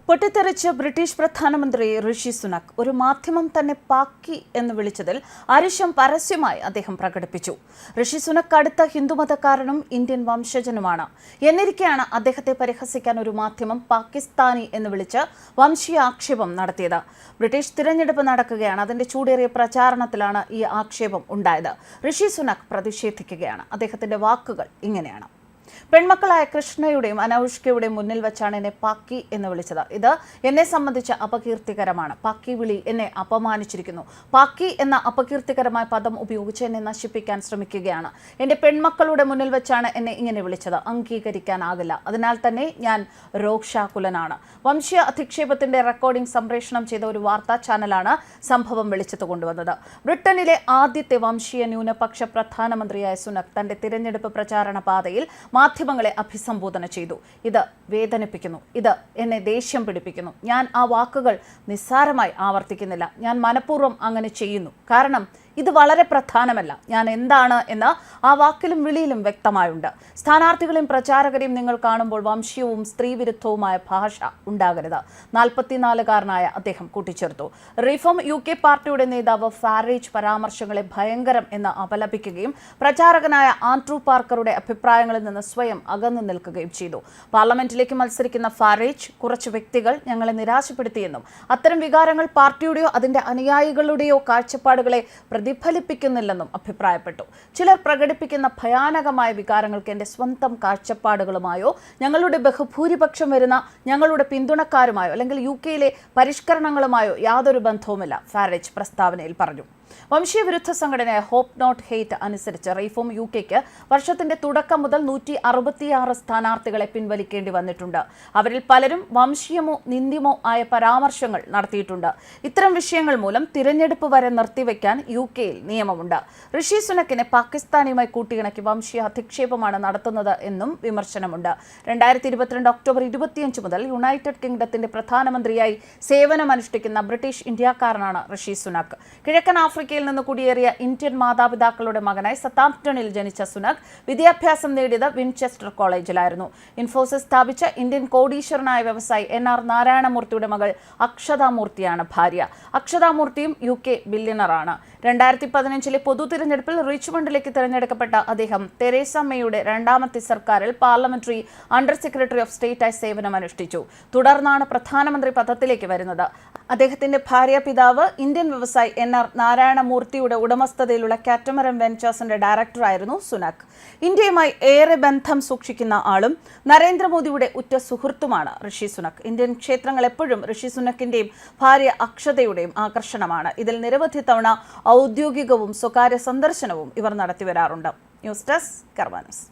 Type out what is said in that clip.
പൊട്ടിത്തെറിച്ച British പ്രധാനമന്ത്രി ഋഷി സുനക് ഒരു മാധ്യമം തന്നെ പാക്കി എന്ന് വിളിച്ചതിൽ അരിശം പരസ്യമായി അദ്ദേഹം പ്രകടിപ്പിച്ചു. ഋഷി സുനക് അടുത്ത ഹിന്ദുമതക്കാരനും ഇന്ത്യൻ വംശജനുമാണ്. എന്നിരിക്കെയാണ് അദ്ദേഹത്തെ പരിഹസിക്കാൻ ഒരു മാധ്യമം പാകിസ്ഥാനി എന്ന് വിളിച്ച് വംശീയ ആക്ഷേപം നടത്തിയത്. ബ്രിട്ടീഷ് തിരഞ്ഞെടുപ്പ് നടക്കുകയാണ്. അതിന്റെ ചൂടേറിയ പ്രചാരണത്തിലാണ് ഈ ആക്ഷേപം ഉണ്ടായത്. ഋഷി സുനക് പ്രതിഷേധിക്കുകയാണ്. അദ്ദേഹത്തിന്റെ വാക്കുകൾ ഇങ്ങനെയാണ്: പെൺമക്കളായ കൃഷ്ണയുടെയും അനൗഷ്കയുടെയും മുന്നിൽ വെച്ചാണ് എന്നെ പാക്കി എന്ന് വിളിച്ചത്. ഇത് എന്നെ സംബന്ധിച്ച് അപകീർത്തികരമാണ്. പാക്കി വിളി എന്നെ അപമാനിച്ചിരിക്കുന്നു. പാക്കി എന്ന അപകീർത്തികരമായ പദം ഉപയോഗിച്ച് എന്നെ നശിപ്പിക്കാൻ ശ്രമിക്കുകയാണ്. എൻ്റെ പെൺമക്കളുടെ മുന്നിൽ വെച്ചാണ് എന്നെ ഇങ്ങനെ വിളിച്ചത്. അംഗീകരിക്കാനാകില്ല. അതിനാൽ തന്നെ ഞാൻ രോക്ഷാകുലനാണ്. വംശീയ അധിക്ഷേപത്തിന്റെ റെക്കോർഡിംഗ് സംപ്രേഷണം ചെയ്ത ഒരു വാർത്താ ചാനലാണ് സംഭവം വെളിച്ചത്ത് കൊണ്ടുവന്നത്. ബ്രിട്ടനിലെ ആദ്യത്തെ വംശീയ ന്യൂനപക്ഷ പ്രധാനമന്ത്രിയായ സുനക് തന്റെ തിരഞ്ഞെടുപ്പ് പ്രചാരണ പാതയിൽ മാധ്യമങ്ങളെ അഭിസംബോധന ചെയ്തു. ഇത് വേദനിപ്പിക്കുന്നു. ഇത് എന്നെ ദേഷ്യം പിടിപ്പിക്കുന്നു. ഞാൻ ആ വാക്കുകൾ നിസ്സാരമായി ആവർത്തിക്കുന്നില്ല. ഞാൻ മനഃപൂർവ്വം അങ്ങനെ ചെയ്യുന്നു. കാരണം ഇത് വളരെ പ്രധാനമല്ല. ഞാൻ എന്താണ് എന്ന് ആ വാക്കിലും വിളിയിലും വ്യക്തമായുണ്ട്. സ്ഥാനാർത്ഥികളെയും പ്രചാരകരെയും നിങ്ങൾ കാണുമ്പോൾ വംശീയവും സ്ത്രീവിരുദ്ധവുമായ ഭാഷ ഉണ്ടാകരുത്. 44-കാരനായ അദ്ദേഹം കൂട്ടിച്ചേർത്തു. റിഫോം UK പാർട്ടിയുടെ നേതാവ് ഫാരേജ് പരാമർശങ്ങളെ ഭയങ്കരം എന്ന് അപലപിക്കുകയും പ്രചാരകനായ ആൻഡ്രൂ പാർക്കറുടെ അഭിപ്രായങ്ങളിൽ നിന്ന് സ്വയം അകന്നു നിൽക്കുകയും ചെയ്തു. പാർലമെന്റിലേക്ക് മത്സരിക്കുന്ന ഫാരേജ് കുറച്ച് വ്യക്തികൾ ഞങ്ങളെ നിരാശപ്പെടുത്തിയെന്നും അത്തരം വികാരങ്ങൾ പാർട്ടിയുടെയോ അതിന്റെ അനുയായികളുടെയോ കാഴ്ചപ്പാടുകളെ പ്രതിഫലിപ്പിക്കുന്നില്ലെന്നും അഭിപ്രായപ്പെട്ടു. ചിലർ പ്രകടിപ്പിക്കുന്ന ഭയാനകമായ വികാരങ്ങൾക്ക് എൻ്റെ സ്വന്തം കാഴ്ചപ്പാടുകളുമായോ ഞങ്ങളുടെ ബഹുഭൂരിപക്ഷം വരുന്ന ഞങ്ങളുടെ പിന്തുണക്കാരുമായോ അല്ലെങ്കിൽ UK-യിലെ പരിഷ്കരണങ്ങളുമായോ യാതൊരു ബന്ധവുമില്ല, ഫാരേജ് പ്രസ്താവനയിൽ പറഞ്ഞു. വംശീയ വിരുദ്ധ സംഘടനയായ ഹോപ്പ് നോട്ട് ഹെയ്റ്റ് അനുസരിച്ച് റിഫോം UKക്ക് വർഷത്തിന്റെ തുടക്കം മുതൽ 166 സ്ഥാനാർത്ഥികളെ പിൻവലിക്കേണ്ടി വന്നിട്ടുണ്ട്. അവരിൽ പലരും വംശീയമോ നിന്ദ്യമോ ആയ പരാമർശങ്ങൾ നടത്തിയിട്ടുണ്ട്. ഇത്തരം വിഷയങ്ങൾ മൂലം തിരഞ്ഞെടുപ്പ് വരെ നിർത്തിവെക്കാൻ UK-യിൽ നിയമമുണ്ട്. ഋഷി സുനക്കിനെ പാകിസ്ഥാനിയുമായി കൂട്ടിയിണക്കി വംശീയ അധിക്ഷേപമാണ് നടത്തുന്നത് എന്നും വിമർശനമുണ്ട്. 2022 ഒക്ടോബർ 25 മുതൽ യുണൈറ്റഡ് കിങ്ഡത്തിന്റെ പ്രധാനമന്ത്രിയായി സേവനമനുഷ്ഠിക്കുന്ന ബ്രിട്ടീഷ് ഇന്ത്യക്കാരനാണ് ഋഷി സുനക്. കിഴക്കൻ ആഫ്രിക്കയിൽ നിന്ന് കുടിയേറിയ ഇന്ത്യൻ മാതാപിതാക്കളുടെ മകനായി സതാംപ്ടണിൽ ജനിച്ച സുനക് വിദ്യാഭ്യാസം നേടിയത് വിൻചെസ്റ്റർ കോളേജിലായിരുന്നു. ഇൻഫോസിസ് സ്ഥാപിച്ച ഇന്ത്യൻ കോടീശ്വരനായ വ്യവസായി NR നാരായണമൂർത്തിയുടെ മകൾ അക്ഷതാമൂർത്തിയാണ് ഭാര്യ. അക്ഷതാമൂർത്തിയും UK ബില്യണറാണ്. 2015 പൊതു തിരഞ്ഞെടുപ്പിൽ റിച്ച്മണ്ടിലേക്ക് തിരഞ്ഞെടുക്കപ്പെട്ട അദ്ദേഹം തെരേസ മേയുടെ രണ്ടാമത്തെ സർക്കാരിൽ പാർലമെന്ററി അണ്ടർ സെക്രട്ടറി ഓഫ് സ്റ്റേറ്റായി സേവനമനുഷ്ഠിച്ചു. തുടർന്നാണ് പ്രധാനമന്ത്രി പദത്തിലേക്ക് വരുന്നത്. അദ്ദേഹത്തിന്റെ ഭാര്യ പിതാവ് ഇന്ത്യൻ വ്യവസായി NR നാരായണമൂർത്തിയുടെ ഉടമസ്ഥതയിലുള്ള കാറ്റമറൻ വെഞ്ചേഴ്സിന്റെ ഡയറക്ടറായിരുന്നു സുനക്. ഇന്ത്യയുമായി ഏറെ ബന്ധം സൂക്ഷിക്കുന്ന ആളും നരേന്ദ്രമോദിയുടെ ഉറ്റ സുഹൃത്തുമാണ് ഋഷി സുനക്. ഇന്ത്യൻ ക്ഷേത്രങ്ങൾ എപ്പോഴും ഋഷി സുനക്കിന്റെയും ഭാര്യ അക്ഷതയുടെയും ആകർഷണമാണ്. ഇതിൽ നിരവധി തവണ ഔദ്യോഗികവും സ്വകാര്യ സന്ദർശനവും ഇവർ നടത്തിവരാറുണ്ട്. ന്യൂസ് ഡെസ്ക് കർമ്മ ന്യൂസ്.